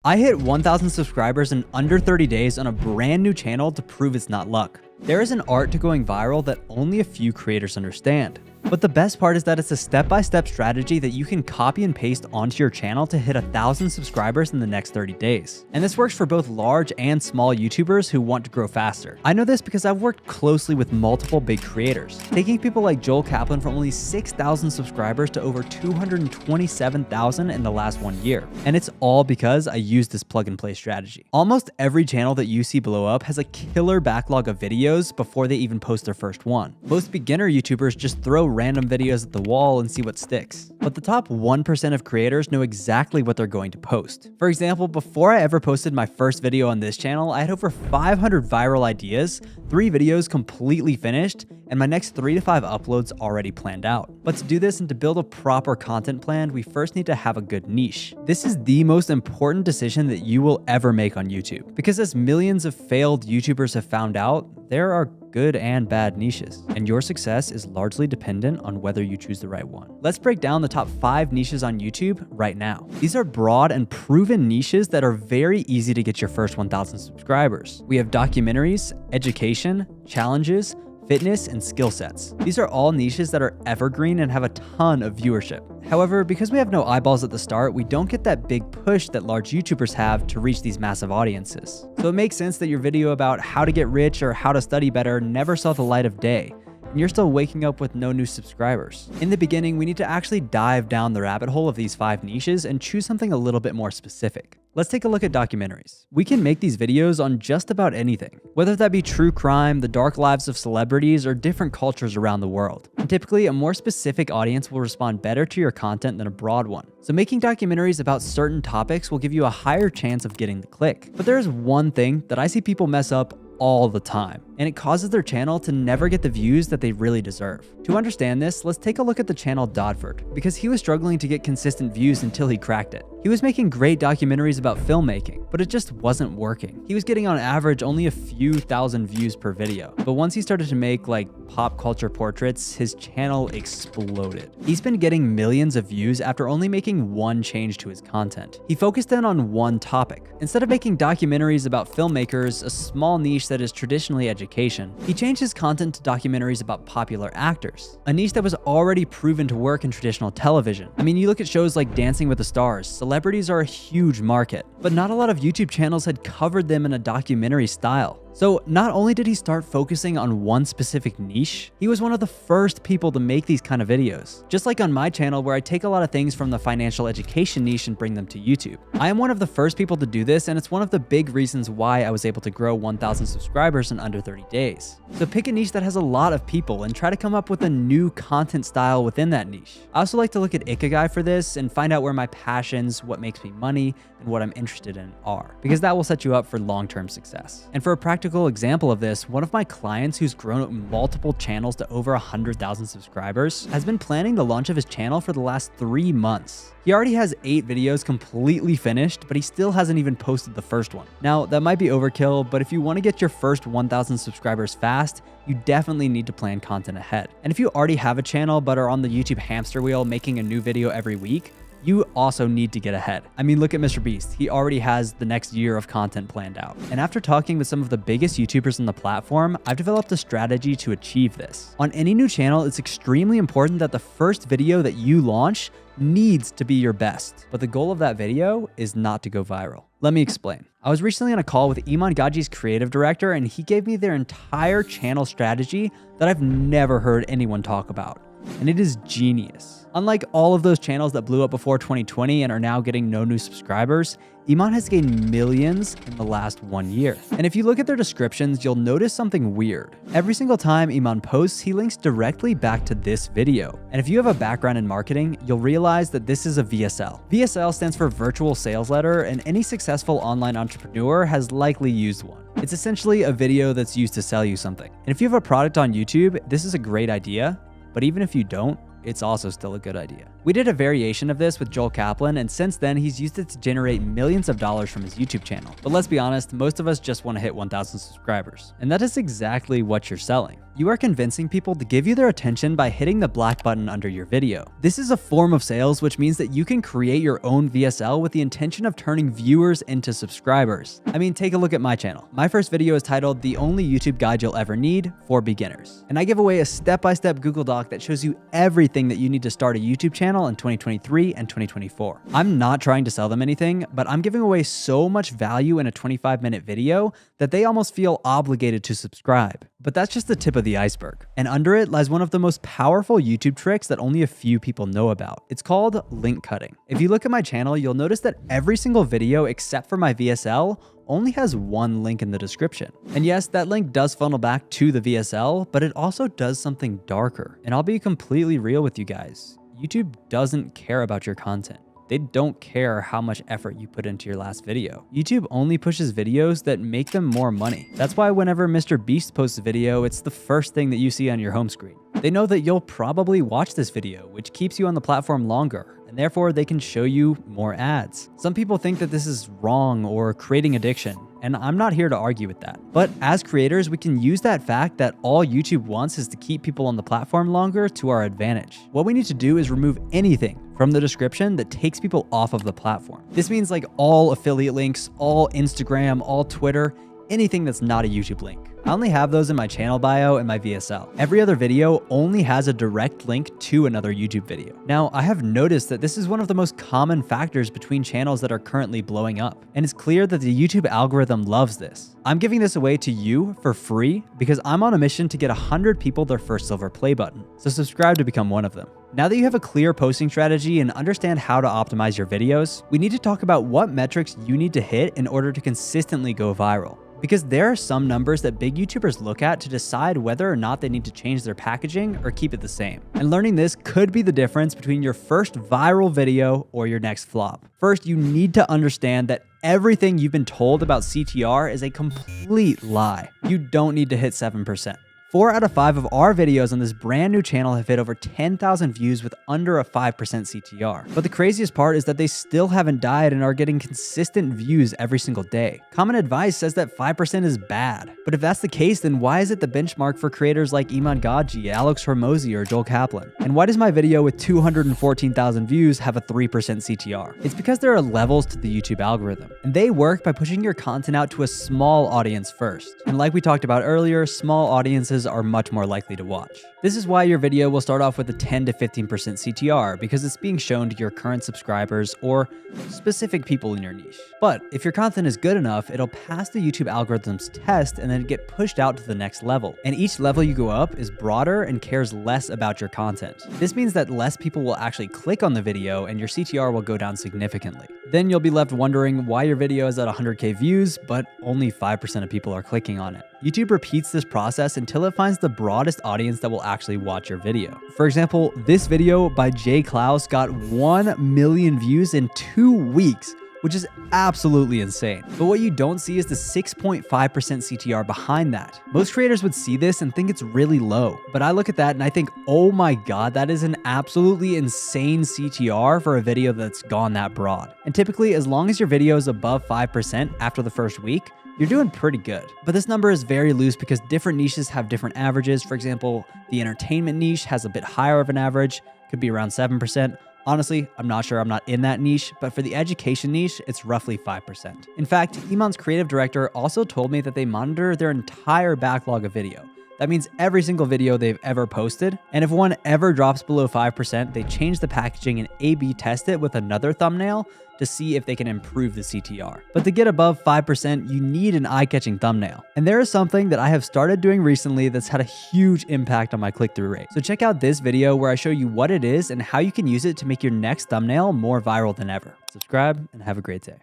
I hit 1,000 subscribers in under 30 days on a brand new channel to prove it's not luck. There is an art to going viral that only a few creators understand. But the best part is that it's a step-by-step strategy that you can copy and paste onto your channel to hit 1,000 subscribers in the next 30 days. And this works for both large and small YouTubers who want to grow faster. I know this because I've worked closely with multiple big creators, taking people like Joel Kaplan from only 6,000 subscribers to over 227,000 in the last 1 year. And it's all because I used this plug-and-play strategy. Almost every channel that you see blow up has a killer backlog of videos before they even post their first one. Most beginner YouTubers just throw random videos at the wall and see what sticks. But the top 1% of creators know exactly what they're going to post. For example, before I ever posted my first video on this channel, I had over 500 viral ideas, 3 videos completely finished, and my next 3 to 5 uploads already planned out. But to do this and to build a proper content plan, we first need to have a good niche. This is the most important decision that you will ever make on YouTube. Because as millions of failed YouTubers have found out, there are good and bad niches, and your success is largely dependent on whether you choose the right one. Let's break down the top 5 niches on YouTube right now. These are broad and proven niches that are very easy to get your first 1,000 subscribers. We have documentaries, education, challenges, fitness, and skill sets. These are all niches that are evergreen and have a ton of viewership. However, because we have no eyeballs at the start, we don't get that big push that large YouTubers have to reach these massive audiences. So it makes sense that your video about how to get rich or how to study better never saw the light of day, and you're still waking up with no new subscribers. In the beginning, we need to actually dive down the rabbit hole of these 5 niches and choose something a little bit more specific. Let's take a look at documentaries. We can make these videos on just about anything, whether that be true crime, the dark lives of celebrities, or different cultures around the world. And typically, a more specific audience will respond better to your content than a broad one. So making documentaries about certain topics will give you a higher chance of getting the click. But there is one thing that I see people mess up all the time, and it causes their channel to never get the views that they really deserve. To understand this, let's take a look at the channel Dodford, because he was struggling to get consistent views until he cracked it. He was making great documentaries about filmmaking, but it just wasn't working. He was getting on average only a few thousand views per video. But once he started to make like pop culture portraits, his channel exploded. He's been getting millions of views after only making one change to his content. He focused in on one topic. Instead of making documentaries about filmmakers, a small niche that is traditionally education, he changed his content to documentaries about popular actors, a niche that was already proven to work in traditional television. I mean, you look at shows like Dancing with the Stars, celebrities are a huge market, but not a lot of YouTube channels had covered them in a documentary style. So not only did he start focusing on one specific niche, he was one of the first people to make these kind of videos. Just like on my channel where I take a lot of things from the financial education niche and bring them to YouTube. I am one of the first people to do this, and it's one of the big reasons why I was able to grow 1,000 subscribers in under 30 days. So pick a niche that has a lot of people and try to come up with a new content style within that niche. I also like to look at Ikigai for this and find out where my passions, what makes me money, and what I'm interested in are, because that will set you up for long-term success. And for a practical example of this, one of my clients who's grown up multiple channels to over 100,000 subscribers has been planning the launch of his channel for the last 3 months. He already has 8 videos completely finished, but he still hasn't even posted the first one. Now, that might be overkill, but if you want to get your first 1,000 subscribers fast, you definitely need to plan content ahead. And if you already have a channel but are on the YouTube hamster wheel making a new video every week, you also need to get ahead. I mean, look at Mr. Beast. He already has the next year of content planned out. And after talking with some of the biggest YouTubers on the platform, I've developed a strategy to achieve this. On any new channel, it's extremely important that the first video that you launch needs to be your best. But the goal of that video is not to go viral. Let me explain. I was recently on a call with Iman Gaji's creative director, and he gave me their entire channel strategy that I've never heard anyone talk about. And it is genius. Unlike all of those channels that blew up before 2020 and are now getting no new subscribers, Iman has gained millions in the last 1 year. And if you look at their descriptions, you'll notice something weird. Every single time Iman posts, he links directly back to this video. And if you have a background in marketing, you'll realize that this is a VSL. VSL stands for Virtual Sales Letter, and any successful online entrepreneur has likely used one. It's essentially a video that's used to sell you something. And if you have a product on YouTube, this is a great idea, but even if you don't, it's also still a good idea. We did a variation of this with Joel Kaplan, and since then he's used it to generate millions of dollars from his YouTube channel. But let's be honest, most of us just want to hit 1,000 subscribers. And that is exactly what you're selling. You are convincing people to give you their attention by hitting the black button under your video. This is a form of sales, which means that you can create your own VSL with the intention of turning viewers into subscribers. I mean, take a look at my channel. My first video is titled "The Only YouTube Guide You'll Ever Need for Beginners." And I give away a step-by-step Google Doc that shows you everything that you need to start a YouTube channel in 2023 and 2024. I'm not trying to sell them anything, but I'm giving away so much value in a 25-minute video that they almost feel obligated to subscribe. But that's just the tip of the iceberg. And under it lies one of the most powerful YouTube tricks that only a few people know about. It's called link cutting. If you look at my channel, you'll notice that every single video except for my VSL only has one link in the description. And yes, that link does funnel back to the VSL, but it also does something darker. And I'll be completely real with you guys. YouTube doesn't care about your content. They don't care how much effort you put into your last video. YouTube only pushes videos that make them more money. That's why whenever Mr. Beast posts a video, it's the first thing that you see on your home screen. They know that you'll probably watch this video, which keeps you on the platform longer, and therefore they can show you more ads. Some people think that this is wrong or creating addiction, and I'm not here to argue with that. But as creators, we can use that fact that all YouTube wants is to keep people on the platform longer to our advantage. What we need to do is remove anything from the description that takes people off of the platform. This means like all affiliate links, all Instagram, all Twitter, anything that's not a YouTube link. I only have those in my channel bio and my VSL. Every other video only has a direct link to another YouTube video. Now, I have noticed that this is one of the most common factors between channels that are currently blowing up, and it's clear that the YouTube algorithm loves this. I'm giving this away to you for free because I'm on a mission to get 100 people their first silver play button, so subscribe to become one of them. Now that you have a clear posting strategy and understand how to optimize your videos, we need to talk about what metrics you need to hit in order to consistently go viral. Because there are some numbers that big YouTubers look at to decide whether or not they need to change their packaging or keep it the same. And learning this could be the difference between your first viral video or your next flop. First, you need to understand that everything you've been told about CTR is a complete lie. You don't need to hit 7%. 4 out of 5 of our videos on this brand new channel have hit over 10,000 views with under a 5% CTR. But the craziest part is that they still haven't died and are getting consistent views every single day. Common advice says that 5% is bad. But if that's the case, then why is it the benchmark for creators like Iman Gadji, Alex Hormozi, or Joel Kaplan? And why does my video with 214,000 views have a 3% CTR? It's because there are levels to the YouTube algorithm, and they work by pushing your content out to a small audience first. And like we talked about earlier, small audiences are much more likely to watch. This is why your video will start off with a 10 to 15% CTR, because it's being shown to your current subscribers or specific people in your niche. But if your content is good enough, it'll pass the YouTube algorithm's test and then get pushed out to the next level. And each level you go up is broader and cares less about your content. This means that less people will actually click on the video and your CTR will go down significantly. Then you'll be left wondering why your video is at 100K views, but only 5% of people are clicking on it. YouTube repeats this process until it finds the broadest audience that will actually watch your video. For example, this video by Jay Klaus got 1 million views in 2 weeks, which is absolutely insane. But what you don't see is the 6.5% CTR behind that. Most creators would see this and think it's really low, but I look at that and I think, oh my god, that is an absolutely insane CTR for a video that's gone that broad. And typically, as long as your video is above 5% after the first week, you're doing pretty good. But this number is very loose because different niches have different averages. For example, the entertainment niche has a bit higher of an average, could be around 7%. Honestly, I'm not sure, I'm not in that niche, but for the education niche, it's roughly 5%. In fact, Iman's creative director also told me that they monitor their entire backlog of video. That means every single video they've ever posted, and if one ever drops below 5%, they change the packaging and A/B test it with another thumbnail to see if they can improve the CTR. But to get above 5%, you need an eye-catching thumbnail. And there is something that I have started doing recently that's had a huge impact on my click-through rate. So check out this video where I show you what it is and how you can use it to make your next thumbnail more viral than ever. Subscribe and have a great day.